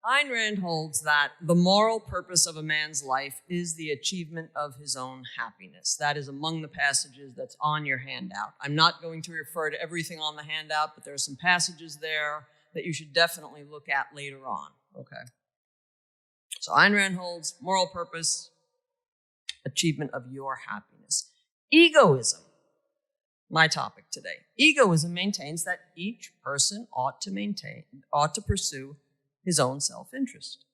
Ayn Rand holds that the moral purpose of a man's life is the achievement of his own happiness. That is among the passages that's on your handout. I'm not going to refer to everything on the handout, but there are some passages there that you should definitely look at later on. Okay. So Ayn Rand holds moral purpose, achievement of your happiness. Egoism, my topic today. Egoism maintains that each person ought to pursue his own self-interest.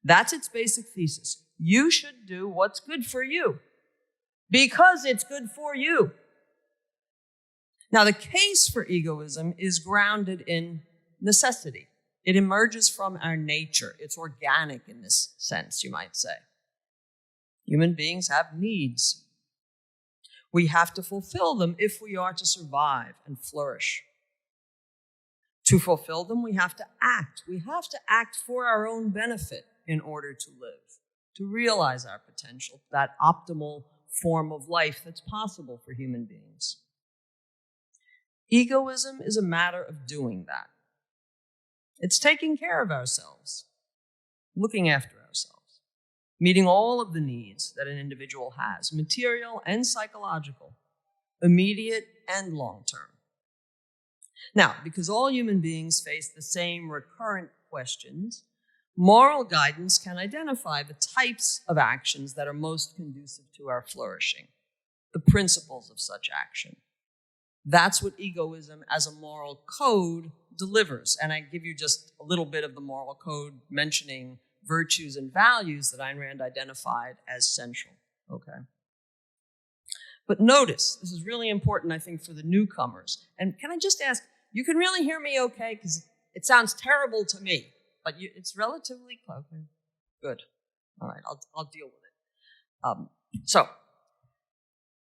That's its basic thesis. You should do what's good for you because it's good for you. Now, the case for egoism is grounded in necessity. It emerges from our nature. It's organic in this sense, you might say. Human beings have needs. We have to fulfill them if we are to survive and flourish. To fulfill them, we have to act. We have to act for our own benefit in order to live, to realize our potential, that optimal form of life that's possible for human beings. Egoism is a matter of doing that. It's taking care of ourselves, looking after ourselves, meeting all of the needs that an individual has, material and psychological, immediate and long-term. Now, because all human beings face the same recurrent questions, moral guidance can identify the types of actions that are most conducive to our flourishing, the principles of such action. That's what egoism as a moral code delivers. And I give you just a little bit of the moral code mentioning virtues and values that Ayn Rand identified as central. Okay. But notice, this is really important, I think, for the newcomers. And can I just ask, you can really hear me okay? Because it sounds terrible to me, but it's relatively close. Okay. Good. All right, I'll deal with it. So,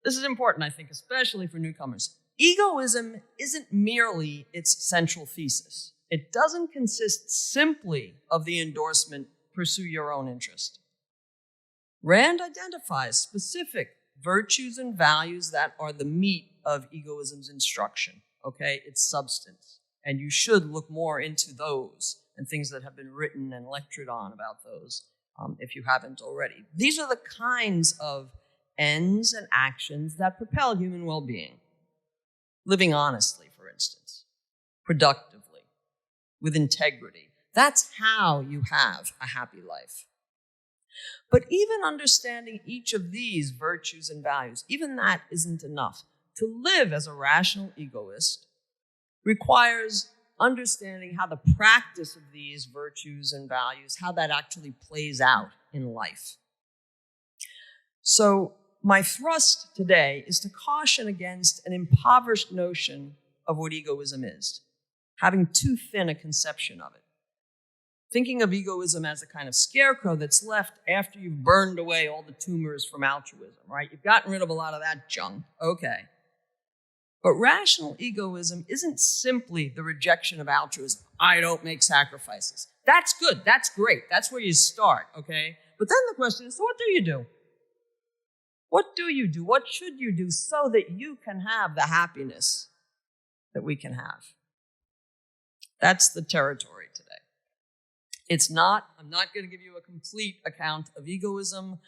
this is important, I think, especially for newcomers. Egoism isn't merely its central thesis. It doesn't consist simply of the endorsement, pursue your own interest. Rand identifies specific virtues and values that are the meat of egoism's instruction. Okay, its substance. And you should look more into those and things that have been written and lectured on about those if you haven't already. These are the kinds of ends and actions that propel human well-being. Living honestly, for instance, productively, with integrity. That's how you have a happy life. But even understanding each of these virtues and values, even that isn't enough. To live as a rational egoist requires understanding how the practice of these virtues and values, how that actually plays out in life. So my thrust today is to caution against an impoverished notion of what egoism is, having too thin a conception of it. Thinking of egoism as a kind of scarecrow that's left after you've burned away all the tumors from altruism, right? You've gotten rid of a lot of that junk, okay. But rational egoism isn't simply the rejection of altruism. I don't make sacrifices. That's good, that's great, that's where you start, okay? But then the question is, so what do you do? What do you do? What should you do so that you can have the happiness that we can have? That's the territory today. I'm not going to give you a complete account of egoism.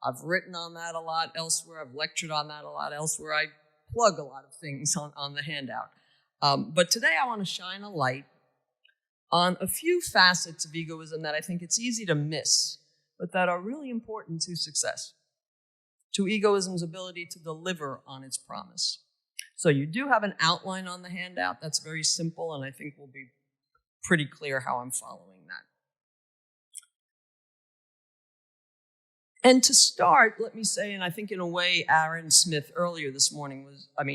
I've written on that a lot elsewhere. I've lectured on that a lot elsewhere. I plug a lot of things on the handout. But today I want to shine a light on a few facets of egoism that I think it's easy to miss, but that are really important to success, to egoism's ability to deliver on its promise. So you do have an outline on the handout. That's very simple, and I think will be pretty clear how I'm following that. And to start, let me say, and I think in a way Aaron Smith earlier this morning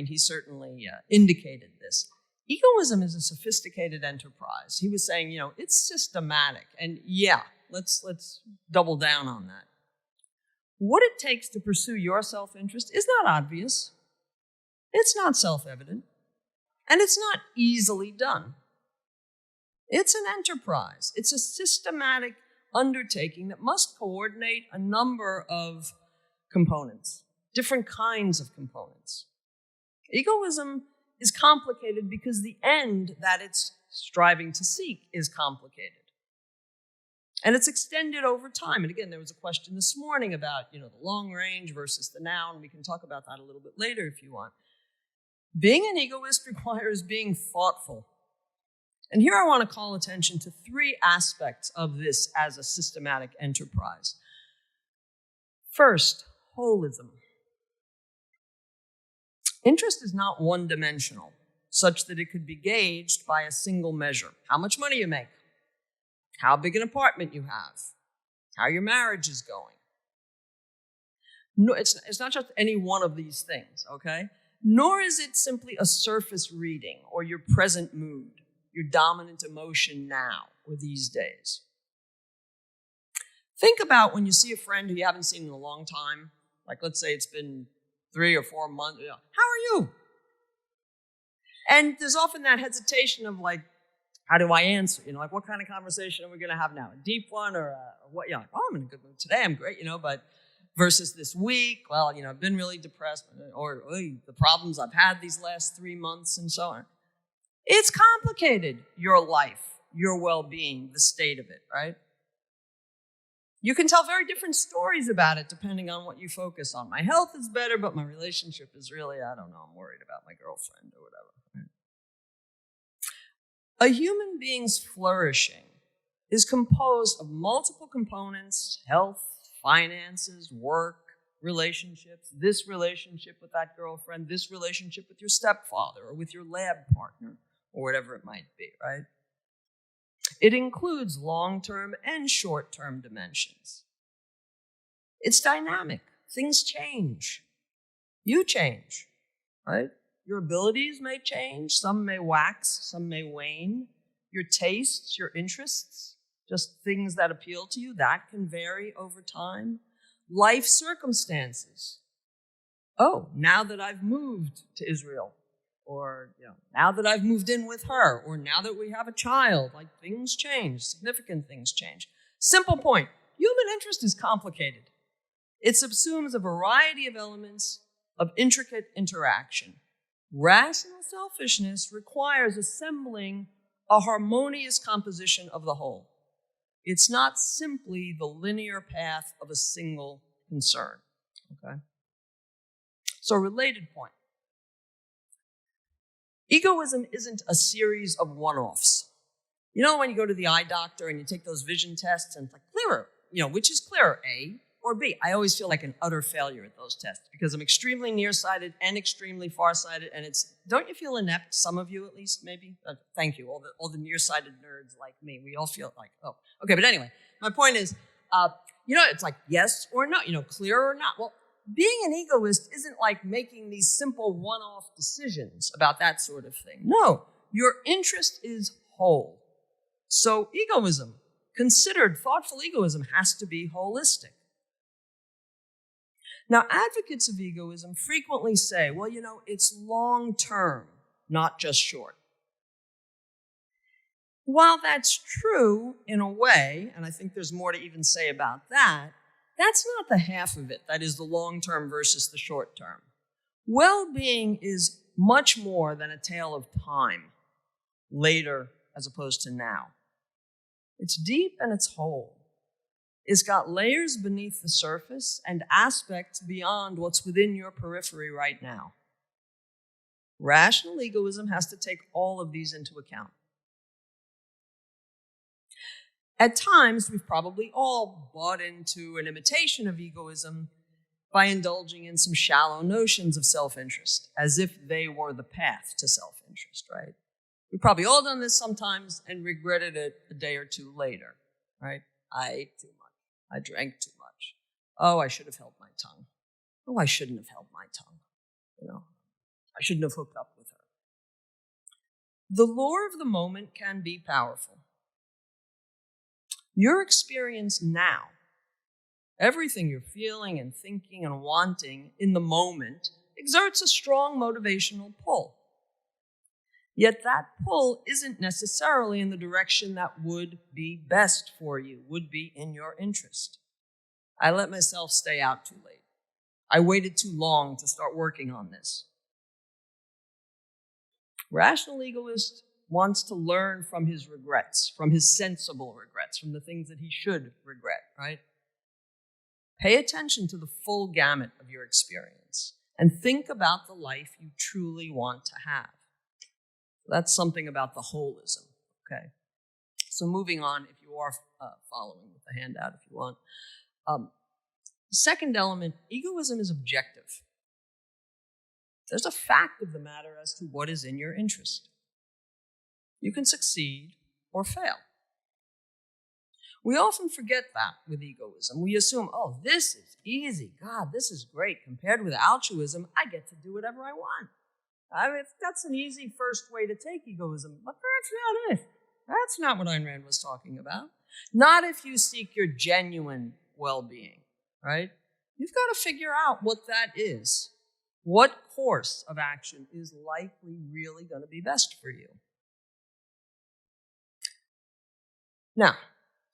he certainly indicated this. Egoism is a sophisticated enterprise. He was saying, it's systematic. And yeah, let's double down on that. What it takes to pursue your self-interest is not obvious. It's not self-evident. And it's not easily done. It's an enterprise. It's a systematic undertaking that must coordinate a number of components, different kinds of components. Egoism is complicated because the end that it's striving to seek is complicated. And it's extended over time. And again, there was a question this morning about, the long range versus the now, and we can talk about that a little bit later if you want. Being an egoist requires being thoughtful. And here I want to call attention to 3 aspects of this as a systematic enterprise. First, holism. Interest is not one-dimensional, such that it could be gauged by a single measure. How much money you make, how big an apartment you have, how your marriage is going. No, it's not just any one of these things, okay? Nor is it simply a surface reading or your present mood, your dominant emotion now or these days. Think about when you see a friend who you haven't seen in a long time, like let's say it's been 3 or 4 months. How are you? And there's often that hesitation of like, how do I answer? Like what kind of conversation are we going to have now? A deep one or what? Like, oh, I'm in a good mood today. I'm great, but versus this week, well, I've been really depressed or the problems I've had these last 3 months and so on. It's complicated, your life, your well-being, the state of it, right? You can tell very different stories about it depending on what you focus on. My health is better, but my relationship is really, I don't know, I'm worried about my girlfriend or whatever. Right? A human being's flourishing is composed of multiple components: health, finances, work, relationships, this relationship with that girlfriend, this relationship with your stepfather or with your lab partner or whatever it might be, right? It includes long-term and short-term dimensions. It's dynamic. Things change. You change, right? Your abilities may change. Some may wax, some may wane. Your tastes, your interests, just things that appeal to you, that can vary over time. Life circumstances. Oh, now that I've moved to Israel, or now that I've moved in with her, or now that we have a child, like things change, significant things change. Simple point, human interest is complicated. It subsumes a variety of elements of intricate interaction. Rational selfishness requires assembling a harmonious composition of the whole. It's not simply the linear path of a single concern, okay? So, related point. Egoism isn't a series of one-offs. When you go to the eye doctor and you take those vision tests and it's like, clearer, which is clearer, A or B? I always feel like an utter failure at those tests because I'm extremely nearsighted and extremely farsighted, and don't you feel inept, some of you at least, maybe? Thank you, all the nearsighted nerds like me. We all feel like, oh, okay, but anyway, my point is, it's like yes or no, clear or not. Well, being an egoist isn't like making these simple one-off decisions about that sort of thing. No, your interest is whole. So egoism, considered thoughtful egoism, has to be holistic. Now, advocates of egoism frequently say, well, it's long-term, not just short. While that's true in a way, and I think there's more to even say about that, that's not the half of it, that is the long-term versus the short-term. Well-being is much more than a tale of time, later as opposed to now. It's deep and it's whole. It's got layers beneath the surface and aspects beyond what's within your periphery right now. Rational egoism has to take all of these into account. At times, we've probably all bought into an imitation of egoism by indulging in some shallow notions of self-interest, as if they were the path to self-interest, right? We've probably all done this sometimes and regretted it a day or two later, right? I ate too much. I drank too much. Oh, I should have held my tongue. Oh, I shouldn't have held my tongue. I shouldn't have hooked up with her. The lure of the moment can be powerful. Your experience now, everything you're feeling and thinking and wanting in the moment, exerts a strong motivational pull. Yet that pull isn't necessarily in the direction that would be best for you, would be in your interest. I let myself stay out too late. I waited too long to start working on this. Rational egoists wants to learn from his regrets, from his sensible regrets, from the things that he should regret, right? Pay attention to the full gamut of your experience and think about the life you truly want to have. That's something about the holism, okay? So moving on, if you are following with the handout, if you want. Second element, egoism is objective. There's a fact of the matter as to what is in your interest. You can succeed or fail. We often forget that with egoism. We assume, oh, this is easy. God, this is great. Compared with altruism, I get to do whatever I want. I mean, that's an easy first way to take egoism, but that's not it. That's not what Ayn Rand was talking about. Not if you seek your genuine well-being, right? You've got to figure out what that is. What course of action is likely really going to be best for you? Now,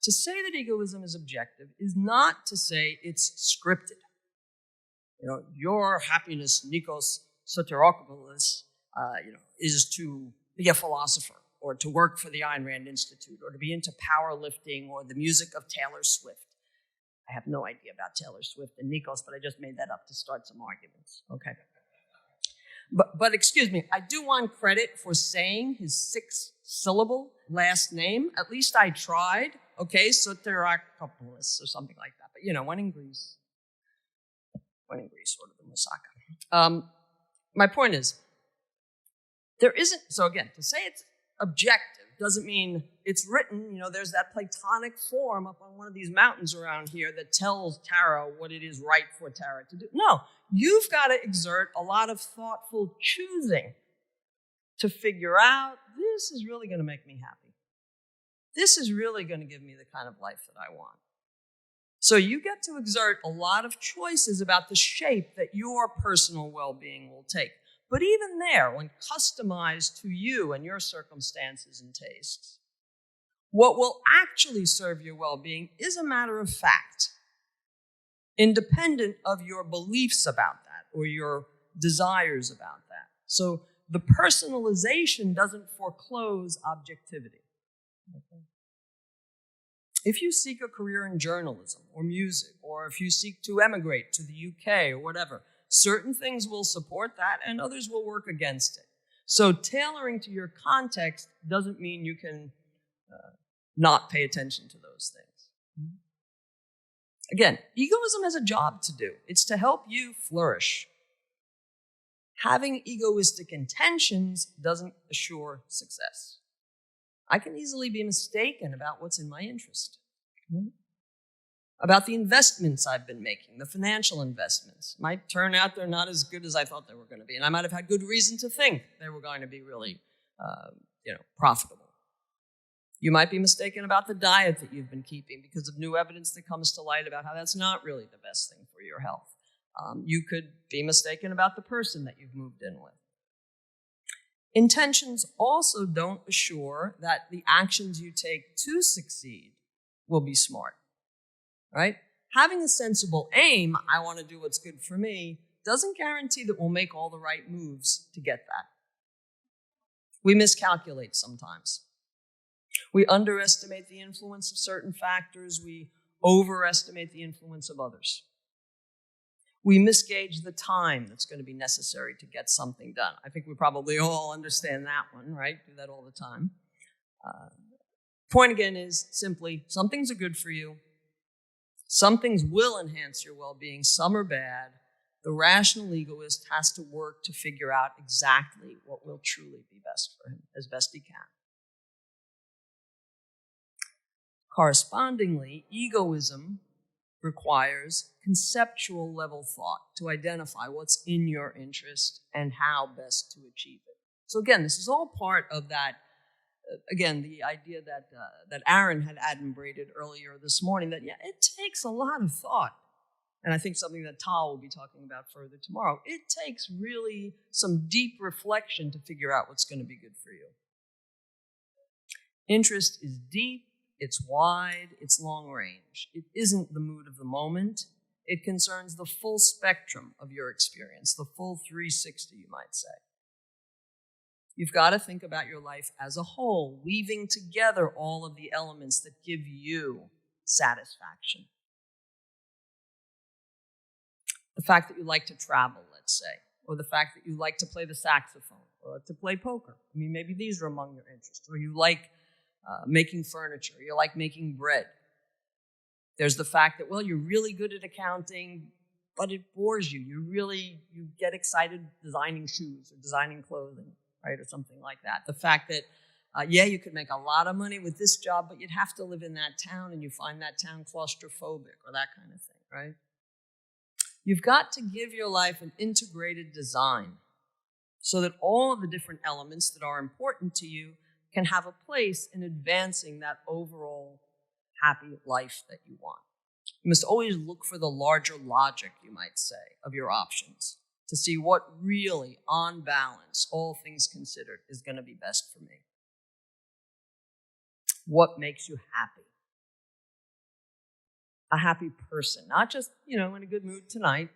to say that egoism is objective is not to say it's scripted. You know, your happiness, Nikos Soteropoulos, is to be a philosopher or to work for the Ayn Rand Institute or to be into powerlifting or the music of Taylor Swift. I have no idea about Taylor Swift and Nikos, but I just made that up to start some arguments, okay? But excuse me, I do want credit for saying his 6-syllable last name. At least I tried, okay? Soteropoulos or something like that. But, when in Greece, sort of the moussaka. My point is, there isn't, so again, to say it's objective doesn't mean it's written, there's that Platonic form up on one of these mountains around here that tells Tara what it is right for Tara to do. No, you've got to exert a lot of thoughtful choosing to figure out, this is really going to make me happy. This is really going to give me the kind of life that I want. So you get to exert a lot of choices about the shape that your personal well-being will take. But even there, when customized to you and your circumstances and tastes, what will actually serve your well-being is a matter of fact, independent of your beliefs about that or your desires about that. So the personalization doesn't foreclose objectivity. Okay. If you seek a career in journalism or music, or if you seek to emigrate to the UK or whatever, certain things will support that and others will work against it. So tailoring to your context doesn't mean you can not pay attention to those things. Again, egoism has a job to do. It's to help you flourish. Having egoistic intentions doesn't assure success. I can easily be mistaken about what's in my interest. About the investments I've been making, the financial investments. Might turn out they're not as good as I thought they were going to be, and I might have had good reason to think they were going to be really, profitable. You might be mistaken about the diet that you've been keeping because of new evidence that comes to light about how that's not really the best thing for your health. You could be mistaken about the person that you've moved in with. Intentions also don't assure that the actions you take to succeed will be smart. Right? Having a sensible aim, I want to do what's good for me, doesn't guarantee that we'll make all the right moves to get that. We miscalculate sometimes. We underestimate the influence of certain factors. We overestimate the influence of others. We misgauge the time that's going to be necessary to get something done. I think we probably all understand that one, right? Do that all the time. Point again is simply, some things are good for you. Some things will enhance your well-being, some are bad. The rational egoist has to work to figure out exactly what will truly be best for him, as best he can. Correspondingly, egoism requires conceptual level thought to identify what's in your interest and how best to achieve it. So again, this is all part of that. Again, the idea that Aaron had adumbrated earlier this morning, that it takes a lot of thought. And I think something that Tal will be talking about further tomorrow. It takes really some deep reflection to figure out what's going to be good for you. Interest is deep, it's wide, it's long range. It isn't the mood of the moment. It concerns the full spectrum of your experience, the full 360, you might say. You've got to think about your life as a whole, weaving together all of the elements that give you satisfaction. The fact that you like to travel, let's say, or the fact that you like to play the saxophone or to play poker. I mean, maybe these are among your interests. Or you like making furniture, you like making bread. There's the fact that, well, you're really good at accounting, but it bores you. You get excited designing shoes or designing clothing, right, or something like that. The fact that, you could make a lot of money with this job, but you'd have to live in that town and you find that town claustrophobic or that kind of thing, right? You've got to give your life an integrated design so that all of the different elements that are important to you can have a place in advancing that overall happy life that you want. You must always look for the larger logic, you might say, of your options to see what really, on balance, all things considered, is going to be best for me. What makes you happy? A happy person, not just, in a good mood tonight,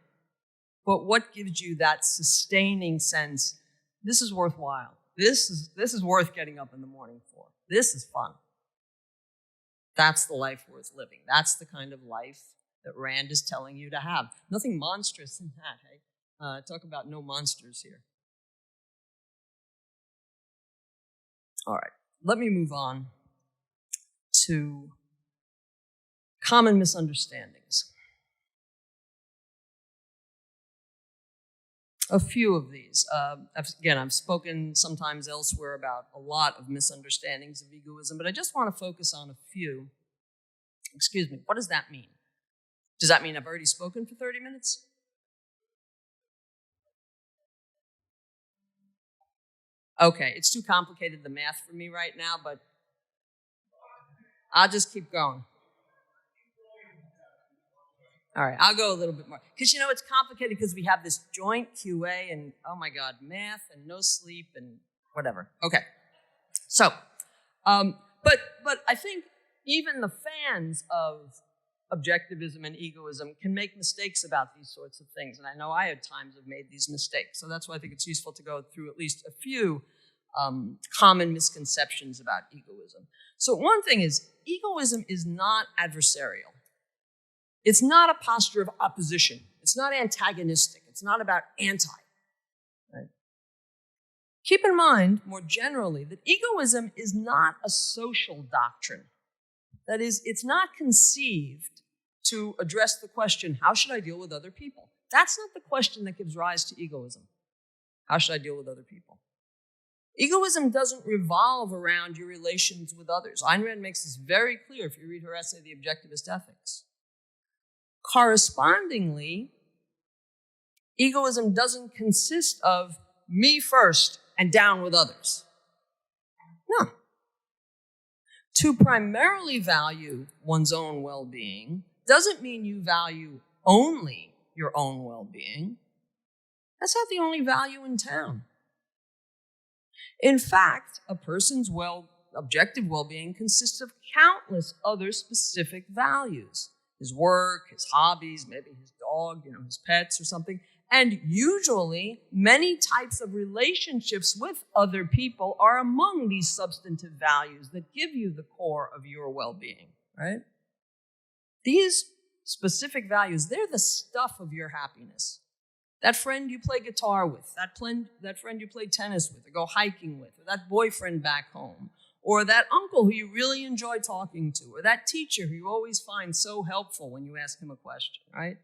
but what gives you that sustaining sense, this is worthwhile. This is worth getting up in the morning for. This is fun. That's the life worth living. That's the kind of life that Rand is telling you to have. Nothing monstrous in that, hey? Talk about no monsters here. All right, let me move on to common misunderstandings. A few of these. I've spoken sometimes elsewhere about a lot of misunderstandings of egoism, but I just want to focus on a few. Excuse me, what does that mean? Does that mean I've already spoken for 30 minutes? Okay, it's too complicated, the math for me right now, but I'll just keep going. All right, I'll go a little bit more. Because, it's complicated because we have this joint QA and, oh my God, math and no sleep and whatever. Okay. So, but I think even the fans of objectivism and egoism can make mistakes about these sorts of things. And I know I at times have made these mistakes. So that's why I think it's useful to go through at least a few common misconceptions about egoism. So one thing is, egoism is not adversarial. It's not a posture of opposition. It's not antagonistic. It's not about anti. Right? Keep in mind, more generally, that egoism is not a social doctrine. That is, it's not conceived to address the question, how should I deal with other people? That's not the question that gives rise to egoism. How should I deal with other people? Egoism doesn't revolve around your relations with others. Ayn Rand makes this very clear if you read her essay, The Objectivist Ethics. Correspondingly, egoism doesn't consist of me first and down with others. No. To primarily value one's own well-being doesn't mean you value only your own well-being. That's not the only value in town. In fact, a person's objective well-being consists of countless other specific values. His work, his hobbies, maybe his dog, his pets or something. And usually, many types of relationships with other people are among these substantive values that give you the core of your well-being, right? These specific values, they're the stuff of your happiness. That friend you play guitar with, that friend you play tennis with, or go hiking with, or that boyfriend back home, or that uncle who you really enjoy talking to, or that teacher who you always find so helpful when you ask him a question, right?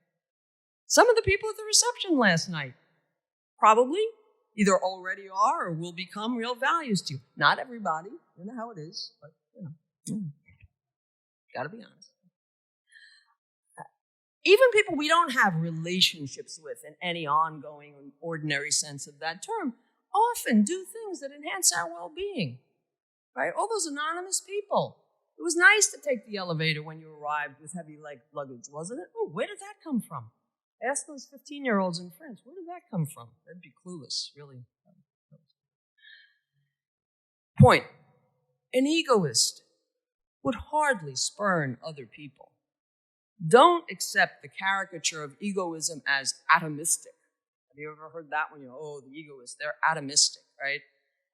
Some of the people at the reception last night probably either already are or will become real values to you. Not everybody, you know how it is, but gotta be honest. Even people we don't have relationships with in any ongoing or ordinary sense of that term often do things that enhance our well-being. Right? All those anonymous people. It was nice to take the elevator when you arrived with heavy luggage, wasn't it? Oh, where did that come from? Ask those 15-year-olds in France, where did that come from? They'd be clueless, really. Point. An egoist would hardly spurn other people. Don't accept the caricature of egoism as atomistic. Have you ever heard that one? The egoists, they're atomistic, right?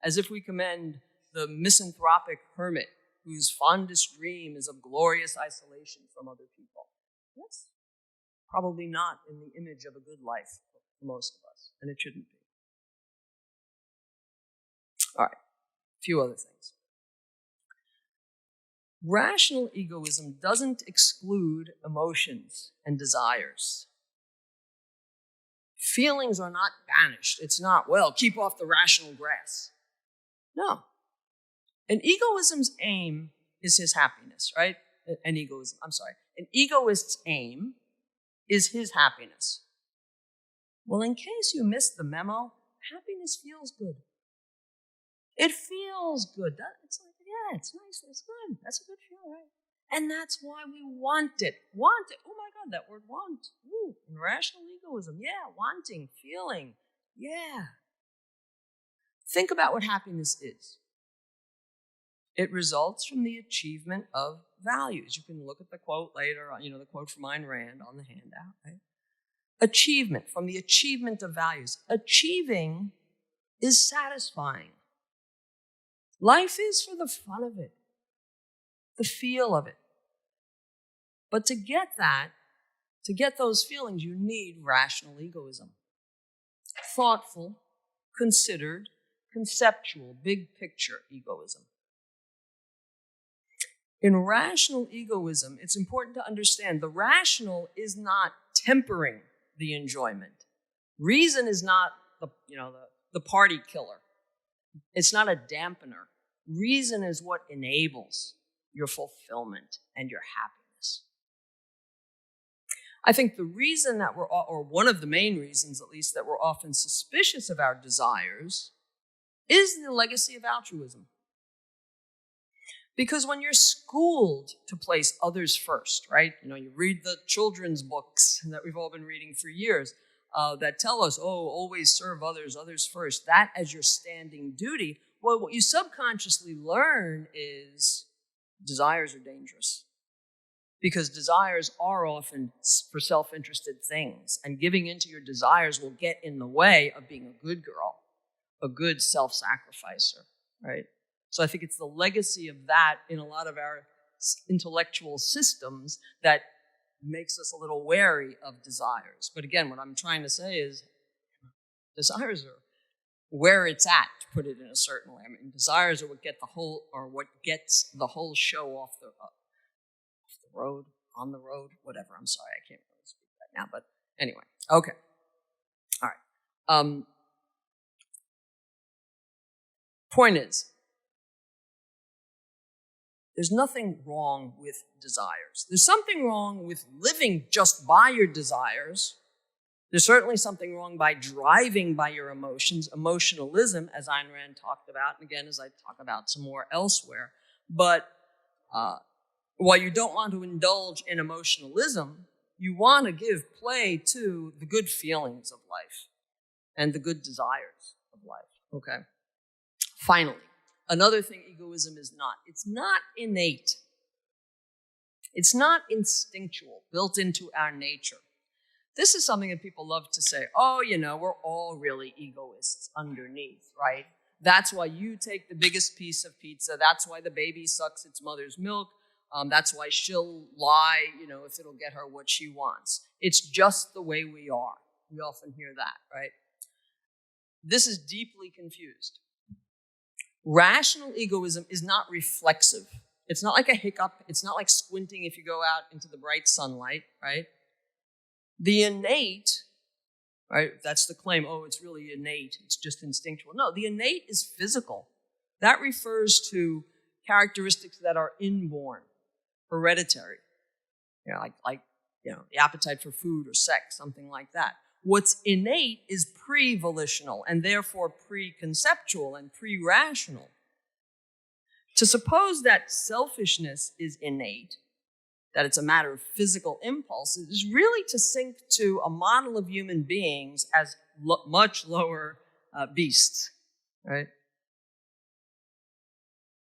As if we commend the misanthropic hermit whose fondest dream is of glorious isolation from other people. That's probably not in the image of a good life for most of us, and it shouldn't be. All right, a few other things. Rational egoism doesn't exclude emotions and desires. Feelings are not banished. It's not, well, keep off the rational grass. No. An egoism's aim is his happiness, right? An egoist's aim is his happiness. Well, in case you missed the memo, happiness feels good. It feels good. It's like, yeah, it's nice, it's good. That's a good feeling, right? And that's why we want it. Want it. Oh my God, that word want. Ooh, in rational egoism. Yeah, wanting, feeling. Yeah. Think about what happiness is. It results from the achievement of values. You can look at the quote later, the quote from Ayn Rand on the handout, right? Achievement, from the achievement of values. Achieving is satisfying. Life is for the fun of it, the feel of it. But to get those feelings, you need rational egoism. Thoughtful, considered, conceptual, big picture egoism. In rational egoism, it's important to understand the rational is not tempering the enjoyment. Reason is not the party killer. It's not a dampener. Reason is what enables your fulfillment and your happiness. I think the reason that or one of the main reasons at least, that we're often suspicious of our desires is the legacy of altruism. Because when you're schooled to place others first, right? You read the children's books that we've all been reading for years that tell us, always serve others, others first. That as your standing duty. Well, what you subconsciously learn is desires are dangerous. Because desires are often for self-interested things. And giving into your desires will get in the way of being a good girl, a good self-sacrificer, right? So I think it's the legacy of that in a lot of our intellectual systems that makes us a little wary of desires. But again, what I'm trying to say is desires are where it's at, to put it in a certain way. I mean, desires are what gets the whole show off the road, on the road, whatever. I'm sorry, I can't really speak right now, but anyway, okay. All right. Point is, there's nothing wrong with desires. There's something wrong with living just by your desires. There's certainly something wrong by driving by your emotions, emotionalism, as Ayn Rand talked about, and again, as I talk about some more elsewhere. But while you don't want to indulge in emotionalism, you want to give play to the good feelings of life and the good desires of life, okay? Finally, another thing egoism is not. It's not innate. It's not instinctual, built into our nature. This is something that people love to say, we're all really egoists underneath, right? That's why you take the biggest piece of pizza. That's why the baby sucks its mother's milk. That's why she'll lie, if it'll get her what she wants. It's just the way we are. We often hear that, right? This is deeply confused. Rational egoism is not reflexive. It's not like a hiccup. It's not like squinting if you go out into the bright sunlight, right? The innate, right? That's the claim, it's really innate. It's just instinctual. No, the innate is physical. That refers to characteristics that are inborn, hereditary. The appetite for food or sex, something like that. What's innate is pre-volitional and therefore pre-conceptual and pre-rational. To suppose that selfishness is innate, that it's a matter of physical impulses, is really to sink to a model of human beings as much lower beasts, right?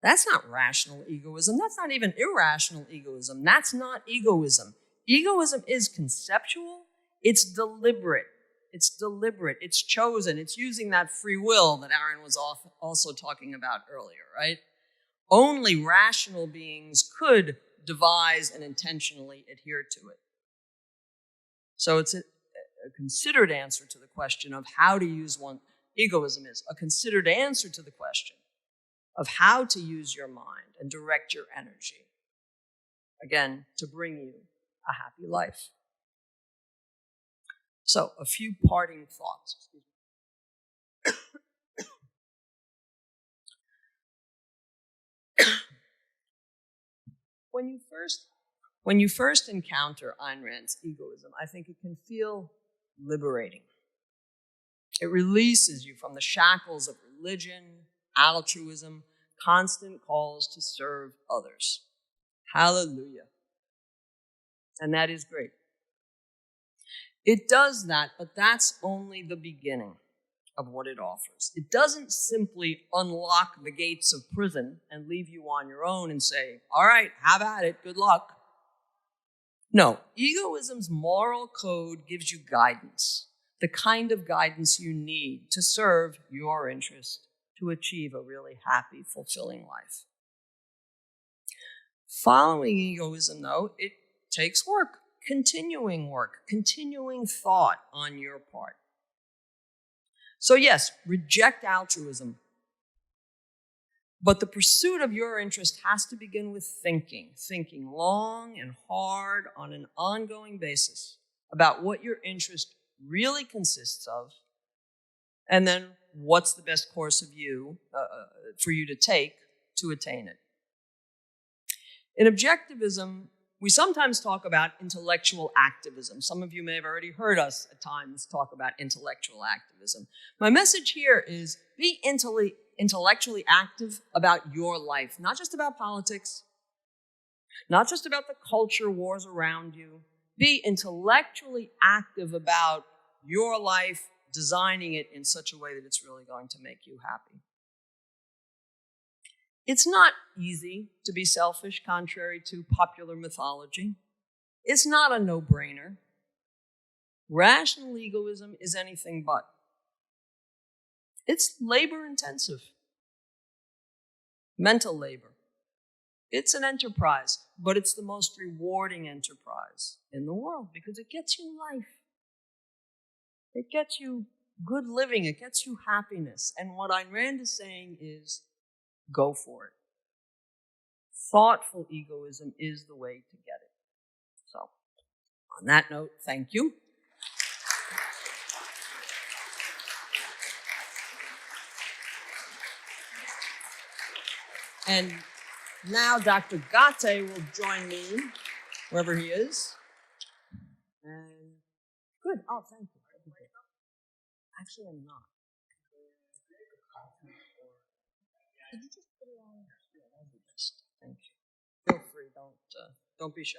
That's not rational egoism. That's not even irrational egoism. That's not egoism. Egoism is conceptual. It's deliberate. It's deliberate. It's chosen. It's using that free will that Aaron was also talking about earlier, right? Only rational beings could devise and intentionally adhere to it. So it's a considered answer to the question of how to use one. Egoism is a considered answer to the question of how to use your mind and direct your energy, again, to bring you a happy life. So, a few parting thoughts. When you first encounter Ayn Rand's egoism, I think it can feel liberating. It releases you from the shackles of religion, altruism, constant calls to serve others. Hallelujah. And that is great. It does that, but that's only the beginning of what it offers. It doesn't simply unlock the gates of prison and leave you on your own and say, all right, have at it, good luck. No, egoism's moral code gives you guidance, the kind of guidance you need to serve your interest, to achieve a really happy, fulfilling life. Following egoism, though, it takes work, continuing thought on your part. So yes, reject altruism. But the pursuit of your interest has to begin with thinking long and hard on an ongoing basis about what your interest really consists of, and then what's the best course of for you to take to attain it. In objectivism, we sometimes talk about intellectual activism. Some of you may have already heard us at times talk about intellectual activism. My message here is be intellectually active about your life, not just about politics, not just about the culture wars around you. Be intellectually active about your life, designing it in such a way that it's really going to make you happy. It's not easy to be selfish, contrary to popular mythology. It's not a no-brainer. Rational egoism is anything but. It's labor-intensive. Mental labor. It's an enterprise, but it's the most rewarding enterprise in the world because it gets you life. It gets you good living. It gets you happiness. And what Ayn Rand is saying is, go for it. Thoughtful egoism is the way to get it. So, on that note, thank you. And now Dr. Gate will join me, wherever he is. And good. Oh, thank you. Actually, I'm not. Could you just put it on? Yeah, that'd be best. Thank you. Feel free. Don't be shy.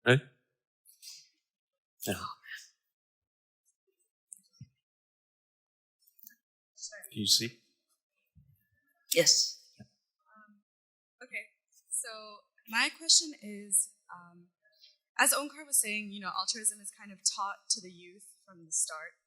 Right? Yeah. Can you see? Yes. Okay, so my question is, as Onkar was saying, altruism is kind of taught to the youth from the start.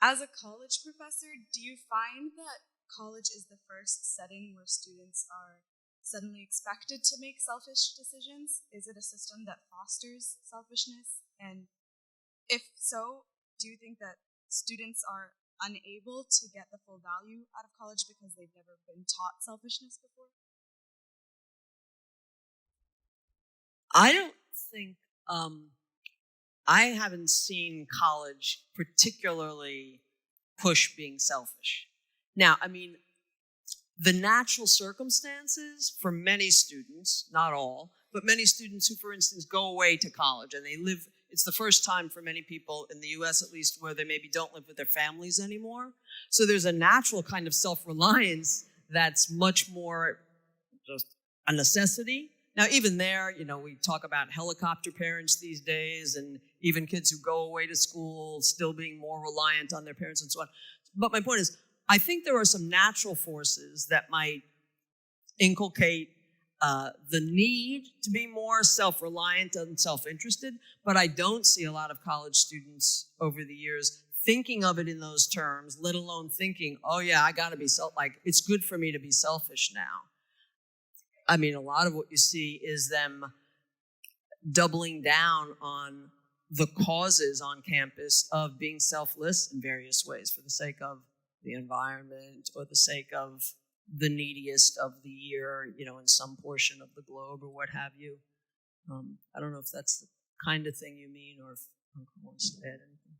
As a college professor, do you find that college is the first setting where students are suddenly expected to make selfish decisions? Is it a system that fosters selfishness? And if so, do you think that students are unable to get the full value out of college because they've never been taught selfishness before? I don't think, I haven't seen college particularly push being selfish. Now, I mean, the natural circumstances for many students, not all, but many students who, for instance, go away to college and they live, it's the first time for many people in the US at least where they maybe don't live with their families anymore. So there's a natural kind of self-reliance that's much more just a necessity. Now, even there, we talk about helicopter parents these days, and even kids who go away to school still being more reliant on their parents and so on. But my point is, I think there are some natural forces that might inculcate the need to be more self-reliant and self-interested, but I don't see a lot of college students over the years thinking of it in those terms, let alone thinking, oh yeah, I gotta be it's good for me to be selfish now. I mean, a lot of what you see is them doubling down on the causes on campus of being selfless in various ways for the sake of the environment or the sake of the neediest of the year, in some portion of the globe or what have you. I don't know if that's the kind of thing you mean or if Uncle wants to add anything.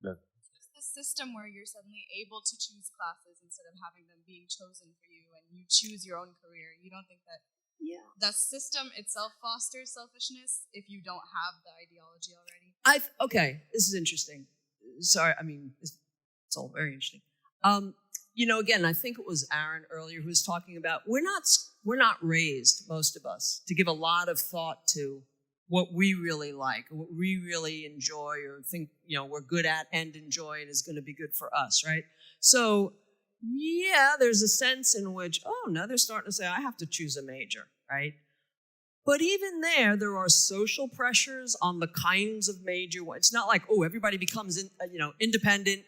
No. It's the system where you're suddenly able to choose classes instead of having them being chosen for you, and you choose your own career. You don't think that the system itself fosters selfishness if you don't have the ideology already? Okay, this is interesting. Sorry, I mean, it's all very interesting. Again, I think it was Aaron earlier who was talking about we're not raised, most of us, to give a lot of thought to what we really like, what we really enjoy or think, we're good at and enjoy and is going to be good for us, right? So, yeah, there's a sense in which, now they're starting to say, I have to choose a major, right? But even there are social pressures on the kinds of major. It's not like, everybody becomes, independent.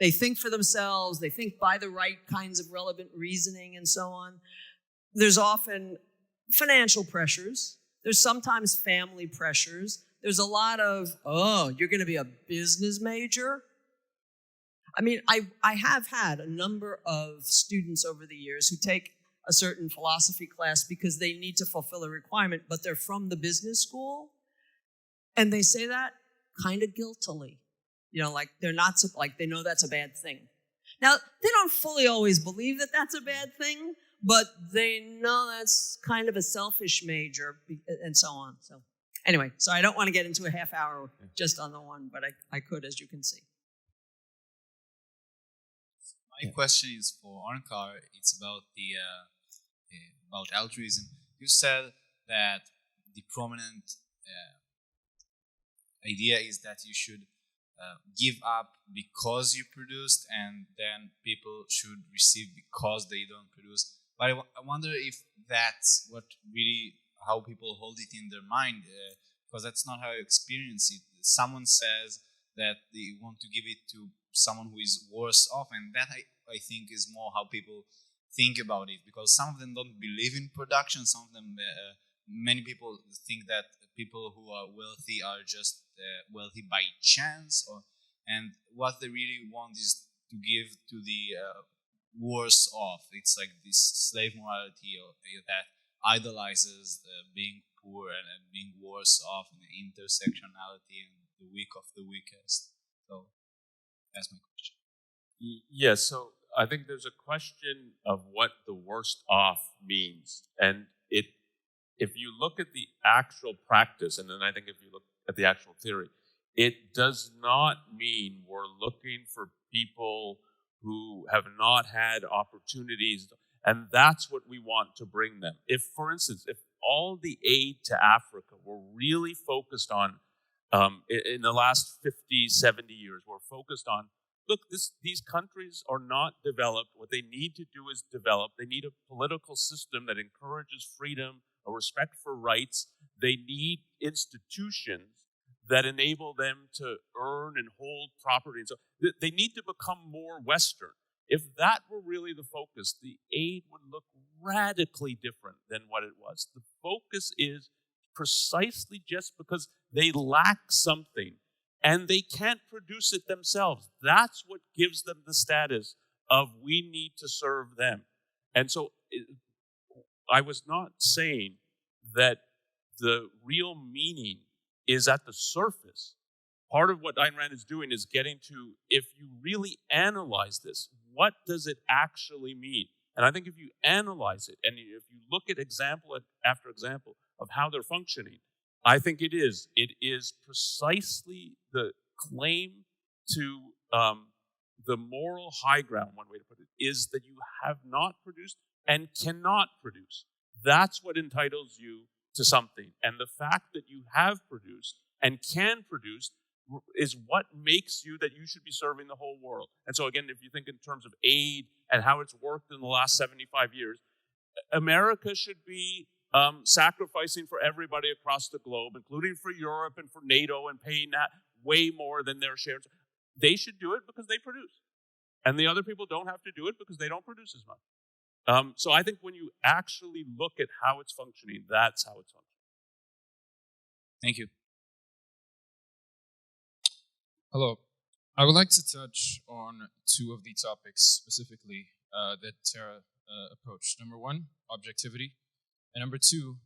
They think for themselves. They think by the right kinds of relevant reasoning and so on. There's often financial pressures. There's sometimes family pressures. There's a lot of, you're going to be a business major? I mean, I have had a number of students over the years who take a certain philosophy class because they need to fulfill a requirement, but they're from the business school, and they say that kind of guiltily. They're not, they know that's a bad thing. Now, they don't fully always believe that that's a bad thing, but they know that's kind of a selfish major and so on. So anyway, so I don't want to get into a half hour just on the one, but I could, as you can see. My question is for Arnkar. It's about about altruism. You said that the prominent idea is that you should give up because you produced, and then people should receive because they don't produce. But I wonder if that's what really how people hold it in their mind, because that's not how I experience it. Someone says that they want to give it to someone who is worse off, and that I think is more how people think about it, because some of them don't believe in production. Some of them, many people think that people who are wealthy are just wealthy by chance, and what they really want is to give to the worse off. It's like this slave morality that idolizes being poor and being worse off, and the intersectionality and the weak of the weakest. So that's my question. Yes, so I think there's a question of what the worst off means. And if you look at the actual practice, and then I think if you look at the actual theory, it does not mean we're looking for people who have not had opportunities, and that's what we want to bring them. If, for instance, if all the aid to Africa were really focused on, in the last 50, 70 years, we're focused on, look, these countries are not developed. What they need to do is develop. They need a political system that encourages freedom, a respect for rights. They need institutions that enable them to earn and hold property. And so they need to become more Western. If that were really the focus, the aid would look radically different than what it was. The focus is precisely just because they lack something and they can't produce it themselves. That's what gives them the status of we need to serve them. And so I was not saying that the real meaning is at the surface. Part of what Ayn Rand is doing is getting to, if you really analyze this, what does it actually mean? And I think if you analyze it, and if you look at example after example of how they're functioning, I think it is precisely the claim to the moral high ground, one way to put it, is that you have not produced and cannot produce. That's what entitles you to something. And the fact that you have produced and can produce is what makes you that you should be serving the whole world. And so again, if you think in terms of aid and how it's worked in the last 75 years, America should be sacrificing for everybody across the globe, including for Europe and for NATO, and paying that way more than their shares. They should do it because they produce. And the other people don't have to do it because they don't produce as much. So I think when you actually look at how it's functioning, that's how it's functioning. Thank you. Hello. I would like to touch on two of the topics specifically that Tara approached. Number one, objectivity. And number two,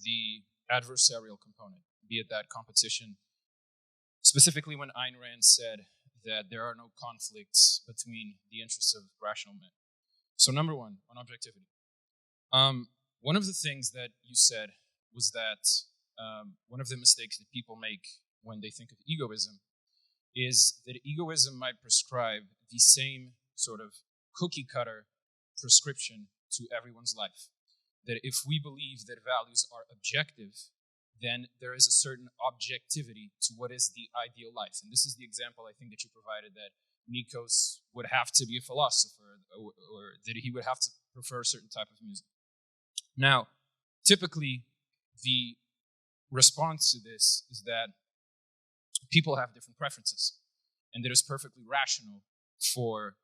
the adversarial component, be it that competition. Specifically when Ayn Rand said that there are no conflicts between the interests of rational men. So number one, on objectivity. One of the things that you said was that one of the mistakes that people make when they think of egoism is that egoism might prescribe the same sort of cookie-cutter prescription to everyone's life. That if we believe that values are objective, then there is a certain objectivity to what is the ideal life. And this is the example I think that you provided, that Nikos would have to be a philosopher, or that he would have to prefer a certain type of music. Now, typically, the response to this is that people have different preferences, and that it's perfectly rational for,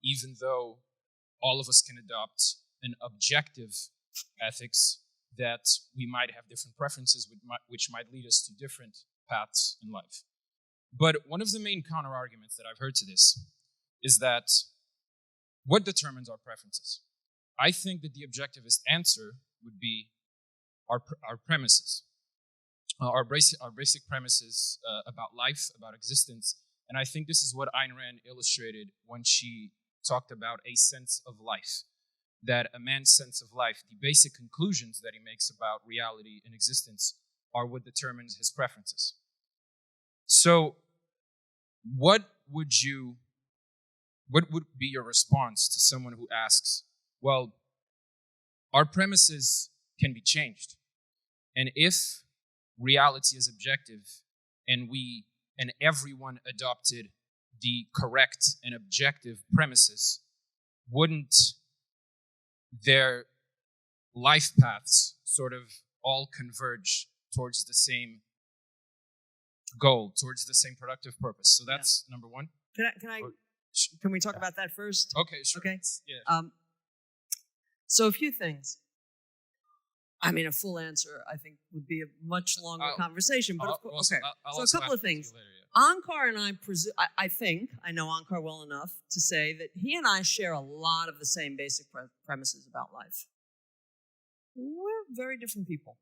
even though all of us can adopt an objective ethics, that we might have different preferences which might lead us to different paths in life. But one of the main counter-arguments that I've heard to this is that what determines our preferences? I think that the objectivist answer would be our premises, our basic premises about life, about existence. And I think this is what Ayn Rand illustrated when she talked about a sense of life. That a man's sense of life, the basic conclusions that he makes about reality and existence, are what determines his preferences. So, what would be your response to someone who asks, well, our premises can be changed, and if reality is objective, and everyone adopted the correct and objective premises, wouldn't their life paths sort of all converge towards the same goal, towards the same productive purpose? So that's number one. Can we talk about that first? Okay, sure. Okay. Yeah. So a few things. I mean, a full answer, I think, would be a much longer conversation. But of course, okay. So a couple of things. Ankar and I know Ankar well enough to say that he and I share a lot of the same basic premises about life. We're very different people.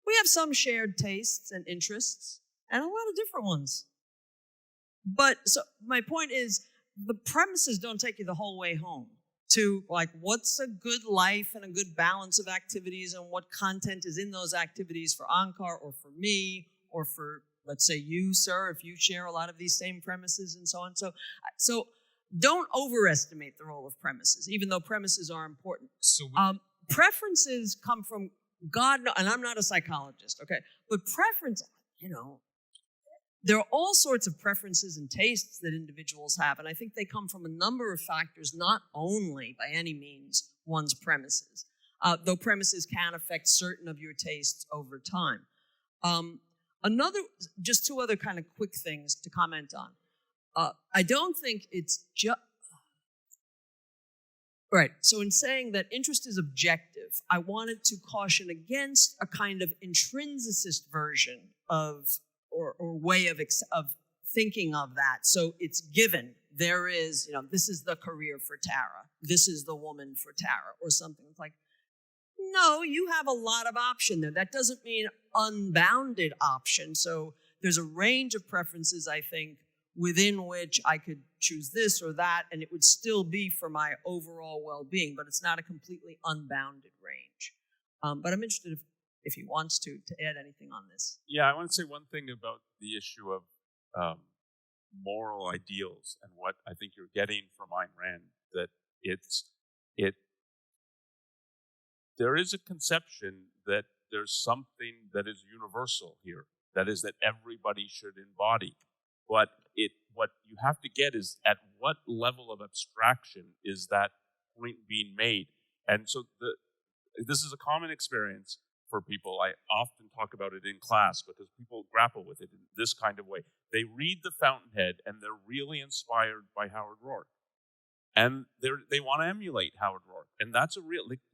We have some shared tastes and interests, and a lot of different ones. But so my point is, the premises don't take you the whole way home to, like, what's a good life and a good balance of activities, and what content is in those activities for Ankar or for me or for, let's say, you, sir, if you share a lot of these same premises and so on. So don't overestimate the role of premises, even though premises are important. So preferences come from God, and I'm not a psychologist, okay? But preference, there are all sorts of preferences and tastes that individuals have, and I think they come from a number of factors, not only, by any means, one's premises, though premises can affect certain of your tastes over time. Just two other kind of quick things to comment on. I don't think it's just... Right, so in saying that interest is objective, I wanted to caution against a kind of intrinsicist version of, or way of thinking of that. So it's given. There is, this is the career for Tara. This is the woman for Tara, or something. It's like, no, you have a lot of option there. That doesn't mean unbounded option. So there's a range of preferences, I think, within which I could choose this or that, and it would still be for my overall well-being, but it's not a completely unbounded range. But I'm interested if he wants to add anything on this. Yeah, I want to say one thing about the issue of moral ideals and what I think you're getting from Ayn Rand, that there is a conception that there's something that is universal here, that is that everybody should embody. But what you have to get is at what level of abstraction is that point being made. And so this is a common experience for people. I often talk about it in class because people grapple with it in this kind of way. They read The Fountainhead and they're really inspired by Howard Roark. And they want to emulate Howard Roark. And that's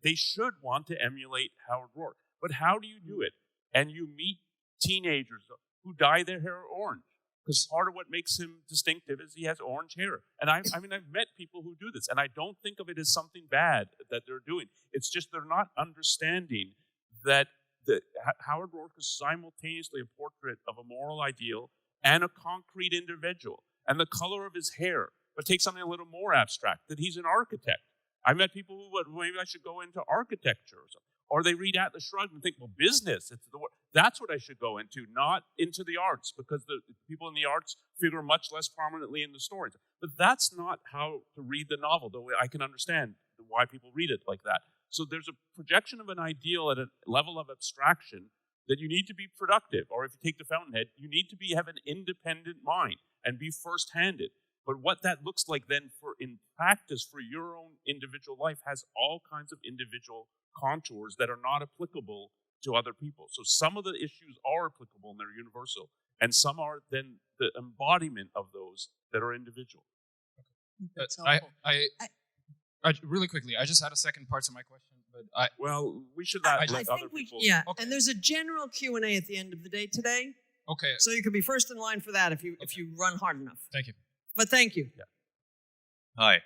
they should want to emulate Howard Roark. But how do you do it? And you meet teenagers who dye their hair orange. Because part of what makes him distinctive is he has orange hair. And I've met people who do this, and I don't think of it as something bad that they're doing. It's just they're not understanding that Howard Roark is simultaneously a portrait of a moral ideal and a concrete individual. And the color of his hair, but take something a little more abstract, that he's an architect. I met people who maybe I should go into architecture or something. Or they read Atlas Shrugged and think, well, business, that's what I should go into, not into the arts, because the people in the arts figure much less prominently in the stories. But that's not how to read the novel, though I can understand why people read it like that. So there's a projection of an ideal at a level of abstraction that you need to be productive. Or if you take The Fountainhead, you need to have an independent mind and be first-handed. But what that looks like then in practice for your own individual life has all kinds of individual contours that are not applicable to other people. So some of the issues are applicable and they're universal, and some are then the embodiment of those that are individual. That's really quickly, I just had a second part to my question, but we should let I other people. Yeah, Okay. and there's a general Q&A at the end of the day today. Okay. So you can be first in line for that if you run hard enough. Thank you. But thank you. Yeah. Hi.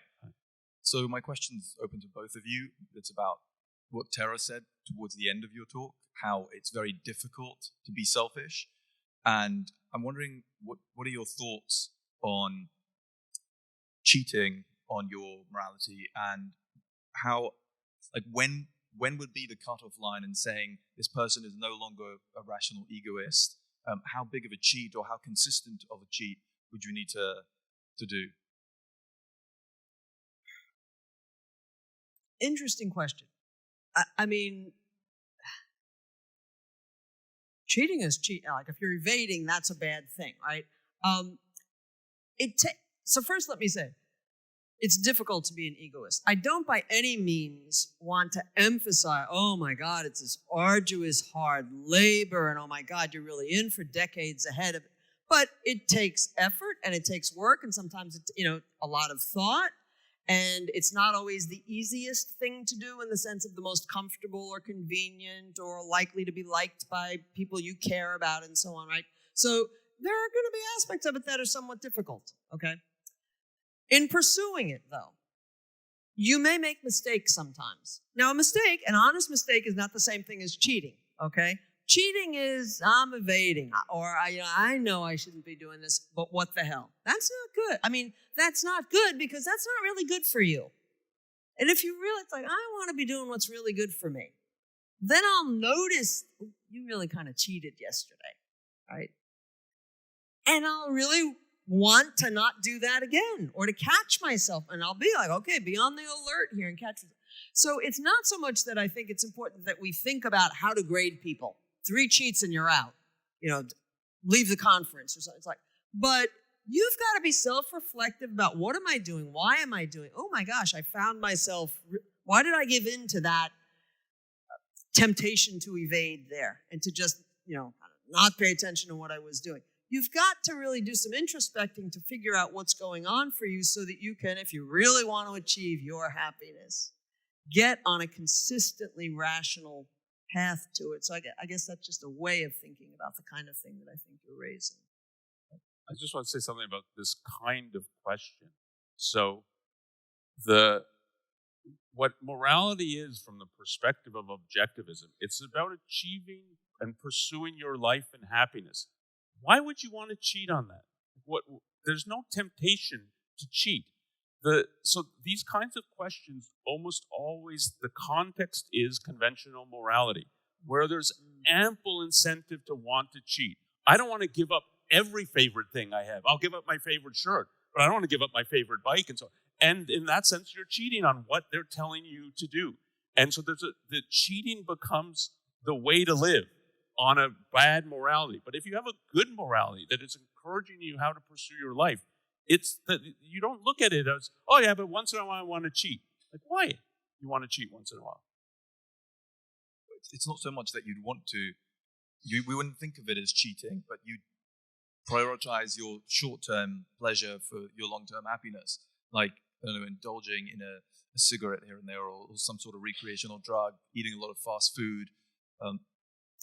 So my question's open to both of you. It's about what Tara said towards the end of your talk, how it's very difficult to be selfish. And I'm wondering, what are your thoughts on cheating on your morality, and how, like, when would be the cutoff line in saying this person is no longer a rational egoist? How big of a cheat or how consistent of a cheat would you need to do? Interesting question. I mean, cheating is cheating. Like, if you're evading, that's a bad thing, right? So first, let me say, it's difficult to be an egoist. I don't by any means want to emphasize, oh my God, it's this arduous, hard labor, and oh my God, you're really in for decades ahead of it. But it takes effort, and it takes work, and sometimes it's, a lot of thought. And it's not always the easiest thing to do in the sense of the most comfortable or convenient or likely to be liked by people you care about and so on, right? So there are going to be aspects of it that are somewhat difficult, okay? In pursuing it, though, you may make mistakes sometimes. Now, an honest mistake is not the same thing as cheating, okay? Cheating is, I'm evading, or I know I shouldn't be doing this, but what the hell? That's not good. I mean, that's not good because that's not really good for you. And if you really, it's like, I want to be doing what's really good for me, then I'll notice, you really kind of cheated yesterday, right? And I'll really want to not do that again, or to catch myself, and I'll be like, okay, be on the alert here and catch myself. So it's not so much that I think it's important that we think about how to grade people. 3 cheats and you're out, leave the conference or something. It's like, but you've got to be self-reflective about, what am I doing? Why am I doing? Oh my gosh, I found myself, why did I give in to that temptation to evade there and to just, not pay attention to what I was doing? You've got to really do some introspecting to figure out what's going on for you so that you can, if you really want to achieve your happiness, get on a consistently rational path to it. So I guess that's just a way of thinking about the kind of thing that I think you're raising. I just want to say something about this kind of question. So what morality is from the perspective of objectivism, it's about achieving and pursuing your life and happiness. Why would you want to cheat on that? There's no temptation to cheat. So these kinds of questions, almost always the context is conventional morality, where there's ample incentive to want to cheat. I don't want to give up every favorite thing I have. I'll give up my favorite shirt, but I don't want to give up my favorite bike and so on. And in that sense, you're cheating on what they're telling you to do. And so the cheating becomes the way to live on a bad morality. But if you have a good morality that is encouraging you how to pursue your life, it's that you don't look at it as, oh yeah, but once in a while I want to cheat. Like, why you want to cheat once in a while? It's not so much that you'd want to, we wouldn't think of it as cheating, but you'd prioritize your short-term pleasure for your long-term happiness. Like, I don't know, indulging in a cigarette here and there, or some sort of recreational drug, eating a lot of fast food,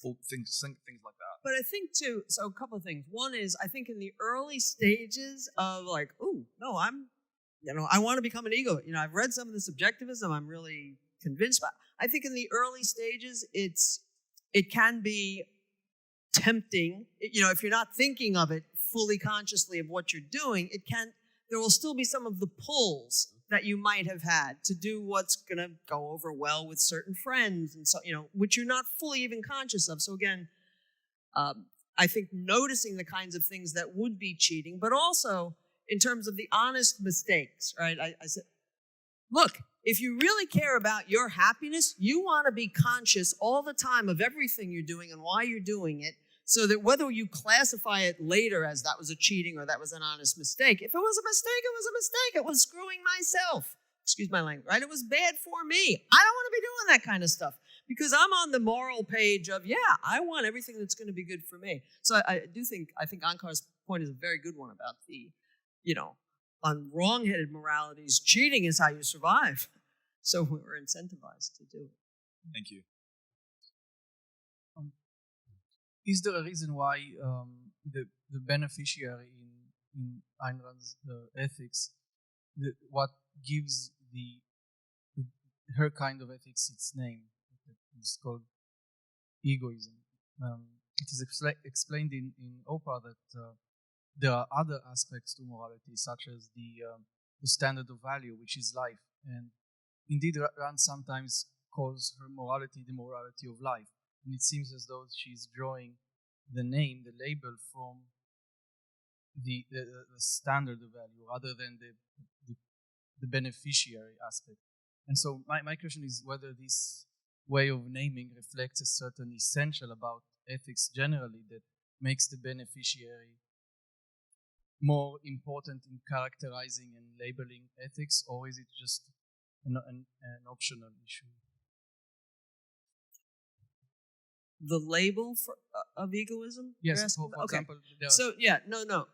all things like that. But I think too, so a couple of things. One is, I think in the early stages of like, oh, no, I want to become an ego. I've read some of the subjectivism. I'm really convinced by. I think in the early stages, it can be tempting. If you're not thinking of it fully consciously of what you're doing, there will still be some of the pulls that you might have had to do what's going to go over well with certain friends, and so which you're not fully even conscious of. So again, I think noticing the kinds of things that would be cheating, but also in terms of the honest mistakes, right? I said, look, if you really care about your happiness, you want to be conscious all the time of everything you're doing and why you're doing it, so that whether you classify it later as that was a cheating or that was an honest mistake, if it was a mistake, it was a mistake. It was screwing myself. Excuse my language, right? It was bad for me. I don't want to be doing that kind of stuff because I'm on the moral page of, I want everything that's going to be good for me. So I think Ankar's point is a very good one about the, on wrong-headed moralities, cheating is how you survive. So we're incentivized to do it. Thank you. Is there a reason why the beneficiary in Ayn Rand's ethics, what gives her kind of ethics its name? It's called egoism. It is explained in Oprah that there are other aspects to morality, such as the standard of value, which is life. And indeed, Rand sometimes calls her morality the morality of life. And it seems as though she's drawing the name, the label, from the standard of value rather than the beneficiary aspect. And so my question is whether this way of naming reflects a certain essential about ethics generally that makes the beneficiary more important in characterizing and labeling ethics, or is it just an optional issue? The label of egoism? Yes, for example. So, no.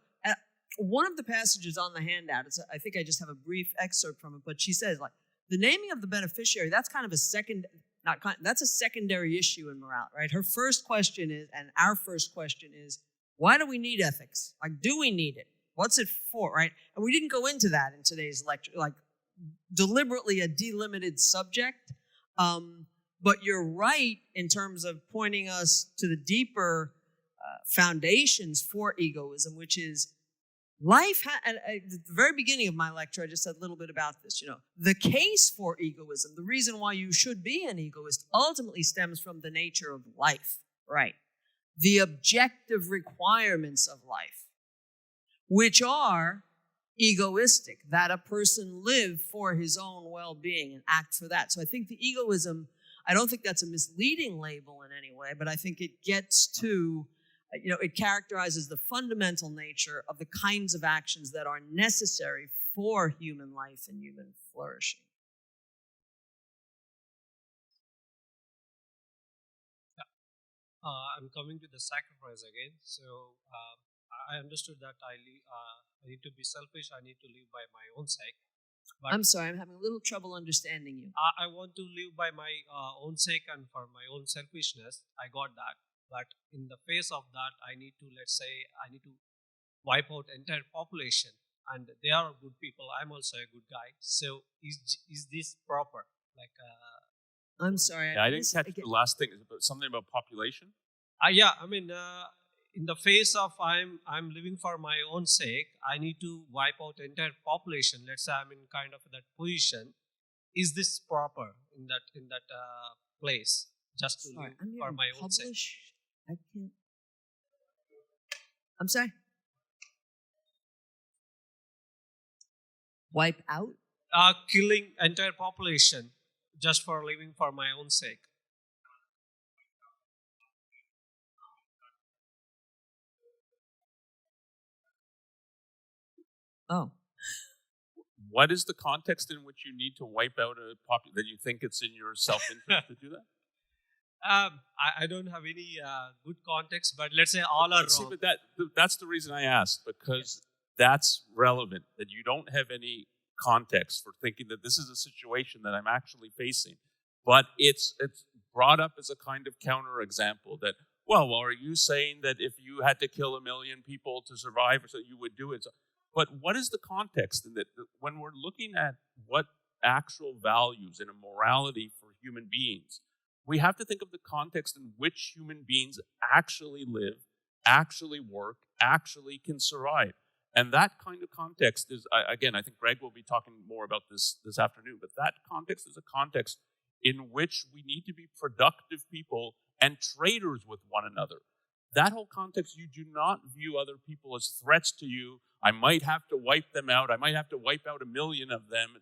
One of the passages on the handout, I think I just have a brief excerpt from it, but she says, like, the naming of the beneficiary, that's kind of that's a secondary issue in morality, right? Her first question is, and our first question is, why do we need ethics? Like, do we need it? What's it for, right? And we didn't go into that in today's lecture, like deliberately a delimited subject. But you're right in terms of pointing us to the deeper foundations for egoism, which is life. At the very beginning of my lecture, I just said a little bit about this. The case for egoism, the reason why you should be an egoist, ultimately stems from the nature of life, right? The objective requirements of life, which are egoistic, that a person live for his own well-being and act for that. So I think the egoism, I don't think that's a misleading label in any way, but I think it gets to, it characterizes the fundamental nature of the kinds of actions that are necessary for human life and human flourishing. I'm coming to the sacrifice again. So I understood that I need to be selfish. I need to live by my own sake. But I'm sorry, I'm having a little trouble understanding you. I want to live by my own sake and for my own selfishness. I got that. But in the face of that, I need to, I need to wipe out entire population. And they are good people. I'm also a good guy. So is this proper? I'm sorry. I didn't catch the last thing. Is it something about population? In the face of I'm living for my own sake, I need to wipe out entire population. Let's say I'm in kind of that position. Is this proper in that place? Just to live for my own sake. I can't. I'm sorry. Wipe out? Killing entire population just for living for my own sake. Oh. What is the context in which you need to wipe out a that you think it's in your self-interest to do that? I don't have any good context, but let's say all are See, wrong. but that's the reason I asked, because that's relevant, that you don't have any context for thinking that this is a situation that I'm actually facing. But it's brought up as a kind of counterexample that, well, are you saying that if you had to kill 1 million people to survive, or so you would do it? But what is the context in that when we're looking at what actual values and a morality for human beings, we have to think of the context in which human beings actually live, actually work, actually can survive. And that kind of context is, again, I think Greg will be talking more about this afternoon, but that context is a context in which we need to be productive people and traders with one another. That whole context, you do not view other people as threats to you. I might have to wipe them out. I might have to wipe out 1 million of them.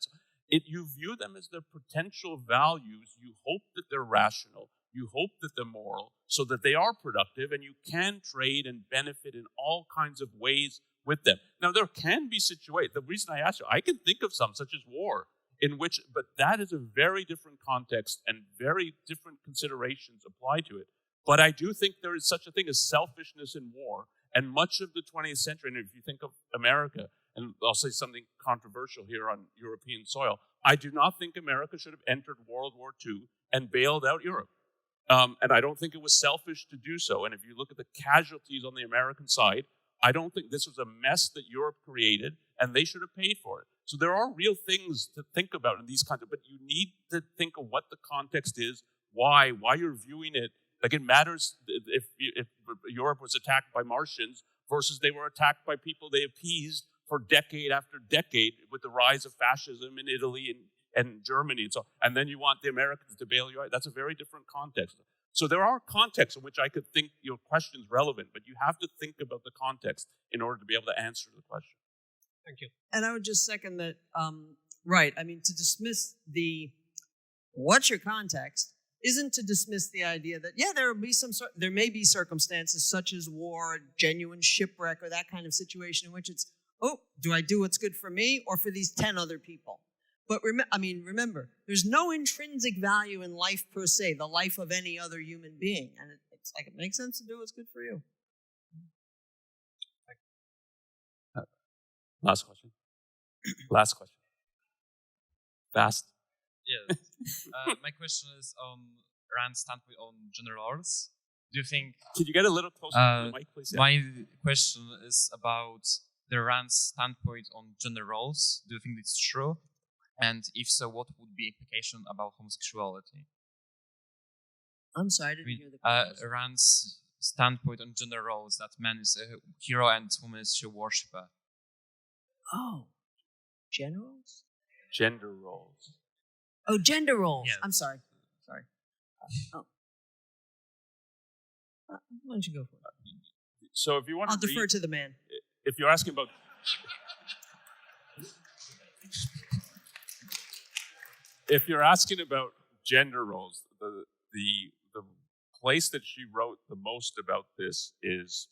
You view them as their potential values. You hope that they're rational. You hope that they're moral, so that they are productive and you can trade and benefit in all kinds of ways with them. Now, there can be situations. The reason I asked you, I can think of some, such as war, but that is a very different context and very different considerations apply to it. But I do think there is such a thing as selfishness in war, and much of the 20th century, and if you think of America, and I'll say something controversial here on European soil, I do not think America should have entered World War II and bailed out Europe. And I don't think it was selfish to do so. And if you look at the casualties on the American side, I don't think this was a mess that Europe created, and they should have paid for it. So there are real things to think about in these kinds of, but you need to think of what the context is, why you're viewing it. Like, it matters if Europe was attacked by Martians versus they were attacked by people they appeased for decade after decade with the rise of fascism in Italy and Germany. And then you want the Americans to bail you out. That's a very different context. So there are contexts in which I could think your question's relevant, but you have to think about the context in order to be able to answer the question. Thank you. And I would just second that, right. I mean, to dismiss what's your context isn't to dismiss the idea that, yeah, there may be circumstances such as war, genuine shipwreck, or that kind of situation in which it's, oh, do I do what's good for me or for these 10 other people? But remember, there's no intrinsic value in life per se, the life of any other human being. And it's like, it makes sense to do what's good for you. Last question. Last question. Fast. Yes. My question is on Rand's standpoint on gender roles. Do you think... Could you get a little closer to the mic, please? Yeah. My question is about the Rand's standpoint on gender roles. Do you think it's true? And if so, what would be implication about homosexuality? I'm sorry, I didn't hear the question. Rand's standpoint on gender roles, that man is a hero and woman is a worshipper. Oh, generals? Gender roles. Oh, gender roles. Yes. I'm sorry. Why don't you go for it? So if you want I'll to defer to the man. If you're asking about... If you're asking about gender roles, the place that she wrote the most about this is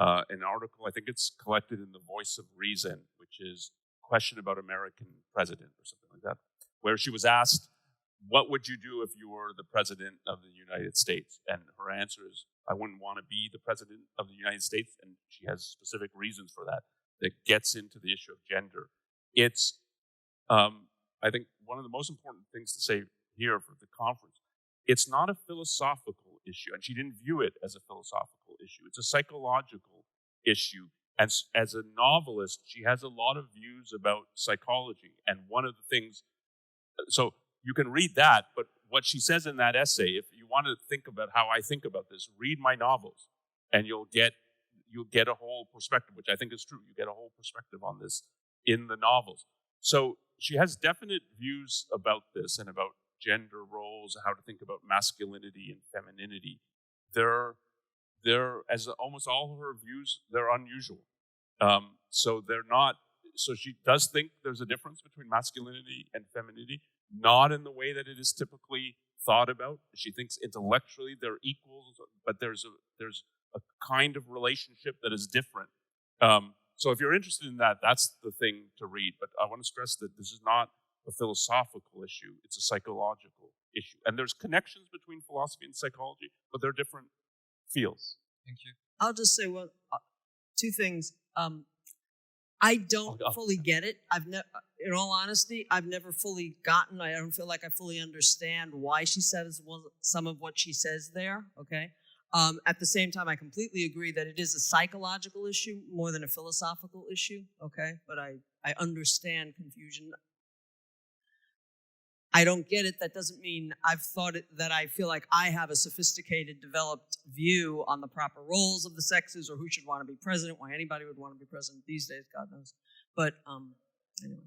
an article, I think it's collected in the Voice of Reason, which is a question about American president or something like that, where she was asked, what would you do if you were the president of the United States? And her answer is, I wouldn't want to be the president of the United States, and she has specific reasons for that gets into the issue of gender. It's, I think, one of the most important things to say here for the conference. It's not a philosophical issue, and she didn't view it as a philosophical issue. It's a psychological issue. And as a novelist, she has a lot of views about psychology. And one of the things, so you can read that, but what she says in that essay, if you want to think about how I think about this, read my novels, and you'll get a whole perspective, which I think is true. You get a whole perspective on this in the novels. So she has definite views about this and about gender roles, how to think about masculinity and femininity. They're as almost all her views, they're unusual. So they're not. So she does think there's a difference between masculinity and femininity, not in the way that it is typically thought about. She thinks intellectually they're equals, but there's a kind of relationship that is different. So if you're interested in that, that's the thing to read. But I want to stress that this is not a philosophical issue. It's a psychological issue. And there's connections between philosophy and psychology, but they're different fields. Thank you. I'll just say two things. I don't fully get it. In all honesty, I've never fully gotten. I don't feel like I fully understand why she says some of what she says there. Okay. At the same time, I completely agree that it is a psychological issue more than a philosophical issue. Okay, but I understand confusion. I don't get it. That doesn't mean I've thought it, that I feel like I have a sophisticated, developed view on the proper roles of the sexes or who should want to be president, why anybody would want to be president these days, God knows. But anyway.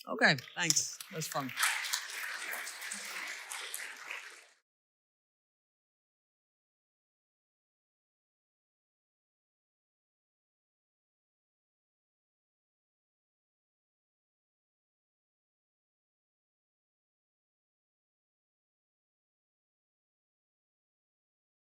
Okay, thanks. That was fun.